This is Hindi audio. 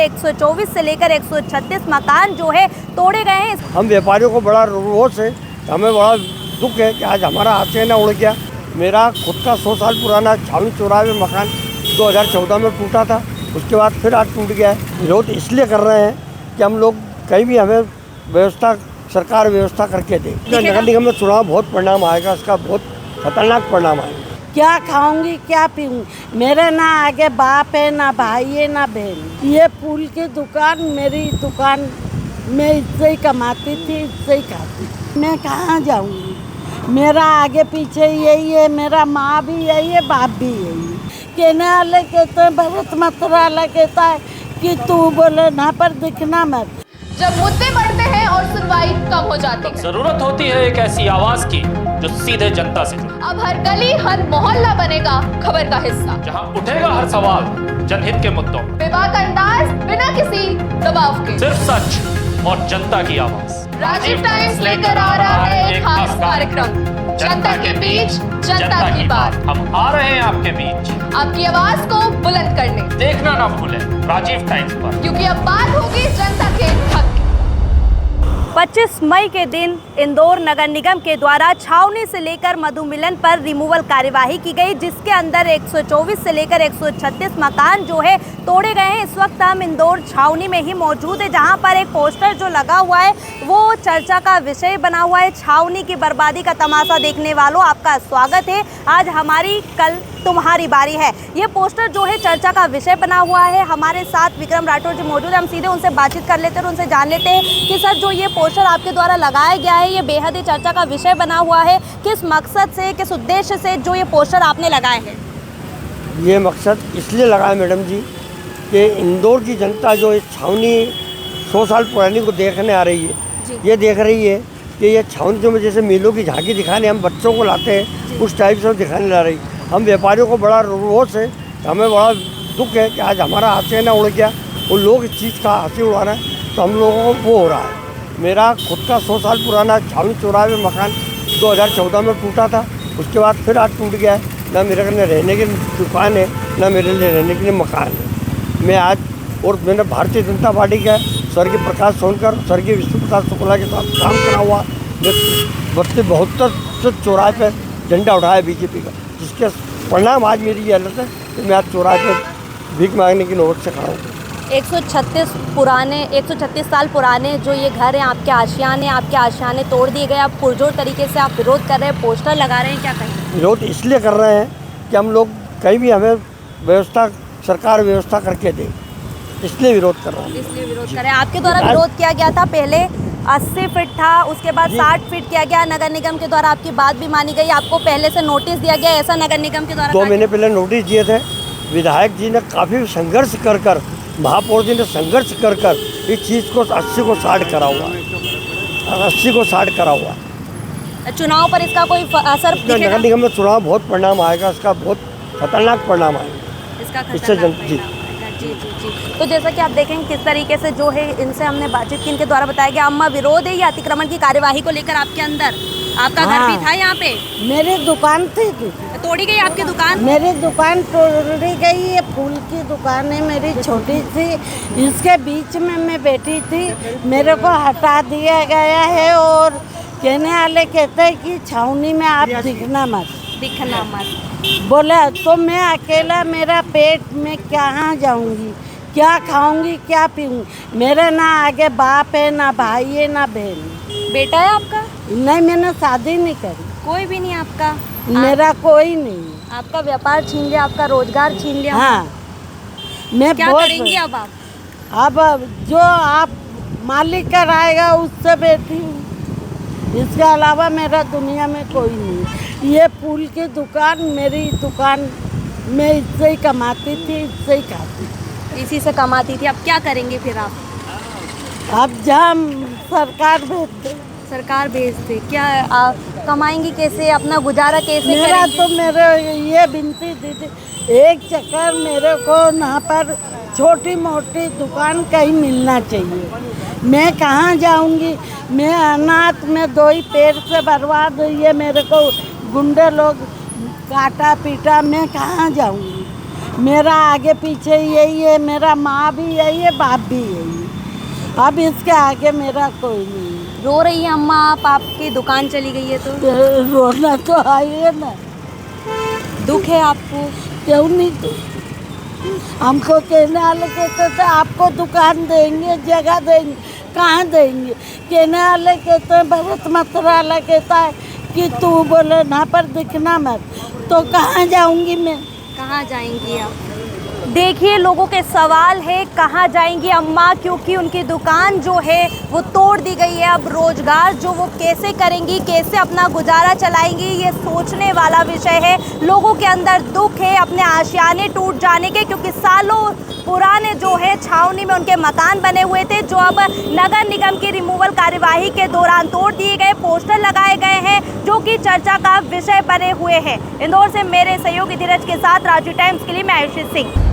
124 से लेकर 136 मकान जो है तोड़े गए हैं। हम व्यापारियों को बड़ा रोष है, हमें बड़ा दुख है कि आज हमारा हाथ से न उड़ गया। मेरा खुद का 100 साल पुराना छावनी चौराहे में मकान 2014 में टूटा था, उसके बाद फिर आज टूट गया है। विरोध इसलिए कर रहे हैं कि हम लोग कहीं भी हमें व्यवस्था, सरकार व्यवस्था करके दे। नगर निगम में चुनाव बहुत परिणाम आएगा, इसका बहुत खतरनाक परिणाम आएगा। क्या खाऊंगी क्या पीऊंगी, मेरे ना आगे बाप है ना भाई है ना बहन। ये फूल की दुकान मेरी दुकान, मैं इससे ही कमाती थी, इससे ही खाती। मैं कहाँ जाऊंगी, मेरा आगे पीछे यही है, मेरा माँ भी यही है, बाप भी यही है। कहने वाले कहते हैं, भरत मतवाला कहता है कि तू बोले ना पर दिखना मत। जब मुद्दे बढ़ते हैं और सुनवाई कम हो जाती है, जरूरत होती है एक ऐसी आवाज की जो सीधे जनता से जुड़े। अब हर गली हर मोहल्ला बनेगा खबर का हिस्सा, जहां उठेगा हर सवाल जनहित के मुद्दों, बेबाक अंदाज बिना किसी दबाव के, सिर्फ सच और जनता की आवाज। राजीव टाइम्स लेकर आ रहा है एक खास कार्यक्रम, जनता के बीच जनता की बात। हम आ रहे हैं आपके बीच, आपकी आवाज को बुलंद करने। देखना ना भूलें राजीव टाइम्स पर, क्योंकि अब बात होगी जनता के हक। 25 मई के दिन इंदौर नगर निगम के द्वारा छावनी से लेकर मधुमिलन पर रिमूवल कार्यवाही की गई, जिसके अंदर 124 से लेकर 136 मकान जो है तोड़े गए हैं। इस वक्त हम इंदौर छावनी में ही मौजूद है, जहां पर एक पोस्टर जो लगा हुआ है वो चर्चा का विषय बना हुआ है। छावनी की बर्बादी का तमाशा देखने वालों, आपका स्वागत है, आज हमारी कल तुम्हारी बारी है। ये पोस्टर जो है चर्चा का विषय बना हुआ है। हमारे साथ विक्रम राठौर जी मौजूद है, हम सीधे उनसे बातचीत कर लेते हैं और उनसे जान लेते हैं कि सर जो ये पोस्टर आपके द्वारा लगाया गया है, ये बेहद ही चर्चा का विषय बना हुआ है, किस मकसद से, किस उद्देश्य से जो ये पोस्टर आपने लगाए हैं? ये मकसद इसलिए लगाया मैडम जी कि इंदौर की जनता जो इस छावनी 100 साल पुरानी को देखने आ रही है, ये देख रही है कि ये छावनी जो में जैसे मेलों की झांकी दिखाने हम बच्चों को लाते हैं, उस टाइप से दिखाने ला रही। हम व्यापारियों को बड़ा रोष है, हमें बड़ा दुख है कि आज हमारा हाथ से न उड़ गया। वो लोग इस चीज़ का हाथ से उड़ा रहे हैं, तो हम लोगों को वो हो रहा है। मेरा खुद का 100 साल पुराना छावनी चौराहे में मकान 2014 में टूटा था, उसके बाद फिर आज टूट गया है। ना मेरे घर रहने की दुकान है, ना मेरे लिए रहने के लिए मकान है। मैं आज और मैंने भारतीय जनता पार्टी का स्वर्गीय प्रकाश सोनकर, स्वर्गीय विष्णु प्रसाद शुक्ला के साथ काम करा हुआ। मैं 72 से चौराहे पर झंडा उठाया बीजेपी का, जिसके परिणाम आज मेरी ये हालत है कि मैं आज चौराहे पर भीख मांगने की नौबत से खड़ा हूँ। 136 साल पुराने जो ये घर हैं, आपके आशियाने तोड़ दिए गए। आप पुरजोर तरीके से आप विरोध कर रहे हैं, पोस्टर लगा रहे हैं, क्या कहें? विरोध इसलिए कर रहे हैं कि हम लोग कहीं भी हमें व्यवस्था, सरकार व्यवस्था करके दे, इसलिए विरोध कर रहे हैं। इसलिए विरोध कर रहे हैं। आपके द्वारा विरोध किया गया था, पहले 80 फीट था, उसके बाद 60 फीट किया गया। नगर निगम के द्वारा आपकी बात भी मानी गई, आपको पहले से नोटिस दिया गया, ऐसा नगर निगम के द्वारा 2 महीने पहले नोटिस दिए थे। विधायक जी ने काफ़ी संघर्ष कर महापौर जी ने संघर्ष कर इस चीज़ को 80 को 60 करा हुआ है, 80 को 60 करा हुआ है। चुनाव पर इसका कोई असर दिखेगा? नगर निगम में चुनाव बहुत परिणाम आएगा, इसका बहुत खतरनाक परिणाम आएगा। इसका इससे जी तो जैसा कि आप देखेंगे किस तरीके से जो है इनसे हमने बातचीत की, इनके द्वारा बताया गया अम्मा विरोध है या अतिक्रमण की कार्यवाही को लेकर आपके अंदर। आपका घर भी था यहाँ पे? मेरी दुकान थी, तोड़ी गई आपकी दुकान? मेरी दुकान तोड़ी गई। ये फूल की दुकान है मेरी, छोटी सी, इसके बीच में मैं बैठी थी, मेरे को हटा दिया गया है। और कहने वाले कहते हैं कि छावनी में आप दिखना मत। बोला तो मैं अकेला, मेरा पेट में कहाँ जाऊंगी, क्या खाऊंगी क्या पीऊंगी, मेरे ना आगे बाप है ना भाई है ना बहन। बेटा है आपका? नहीं, मैंने शादी नहीं करी। कोई भी नहीं आपका? मेरा कोई नहीं। आपका व्यापार छीन लिया, आपका रोजगार छीन लिया। हाँ, मैं क्या करेंगी अब आप? अब जो आप मालिक कराएगा उससे बैठी हूँ, इसके अलावा मेरा दुनिया में कोई नहीं। ये फूल की दुकान मेरी दुकान, मैं इससे ही कमाती थी, इससे ही खाती थी। इसी से कमाती थी, अब क्या करेंगे फिर आप? अब जहाँ सरकार भेजते, सरकार भेज दे, क्या आप कमाएंगी कैसे, अपना गुजारा कैसे मेरा करेंगी? तो मेरे ये विनती दीदी, एक चक्कर मेरे को यहाँ पर छोटी मोटी दुकान कहीं मिलना चाहिए। मैं कहाँ जाऊँगी, मैं अनाथ में 2 ही पैर से बर्बाद हुई है, मेरे को गुंडे लोग काटा पीटा, मैं कहाँ जाऊँगी। मेरा आगे पीछे यही है, मेरा माँ भी यही है, बाप भी यही है। अब इसके आगे मेरा कोई नहीं है। रो रही है अम्मा आप, आपकी दुकान चली गई है तो रोना तो आइए ना, दुख है आपको? क्यों नहीं तो हमको कहने वाले कहते थे आपको दुकान देंगे, जगह देंगे, कहाँ देंगे? कहने वाले कहते हैं, भरत मंत्रालय कहता है कि तू बोले ना पर दिखना मत, तो कहाँ जाऊंगी मैं? कहाँ जाएंगी आप? देखिए लोगों के सवाल है कहाँ जाएंगी अम्मा, क्योंकि उनकी दुकान जो है वो तोड़ दी गई है। अब रोजगार जो वो कैसे करेंगी, कैसे अपना गुजारा चलाएंगी, ये सोचने वाला विषय है। लोगों के अंदर दुख है अपने आशियाने टूट जाने के, क्योंकि सालों पुराने जो है छावनी में उनके मकान बने हुए थे, जो अब नगर निगम की रिमूवल कार्यवाही के दौरान तोड़ दिए गए। पोस्टर लगाए गए हैं जो कि चर्चा का विषय बने हुए हैं। इंदौर से मेरे सहयोगी धीरज के साथ राजू टाइम्स के लिए मैं आयुषी सिंह।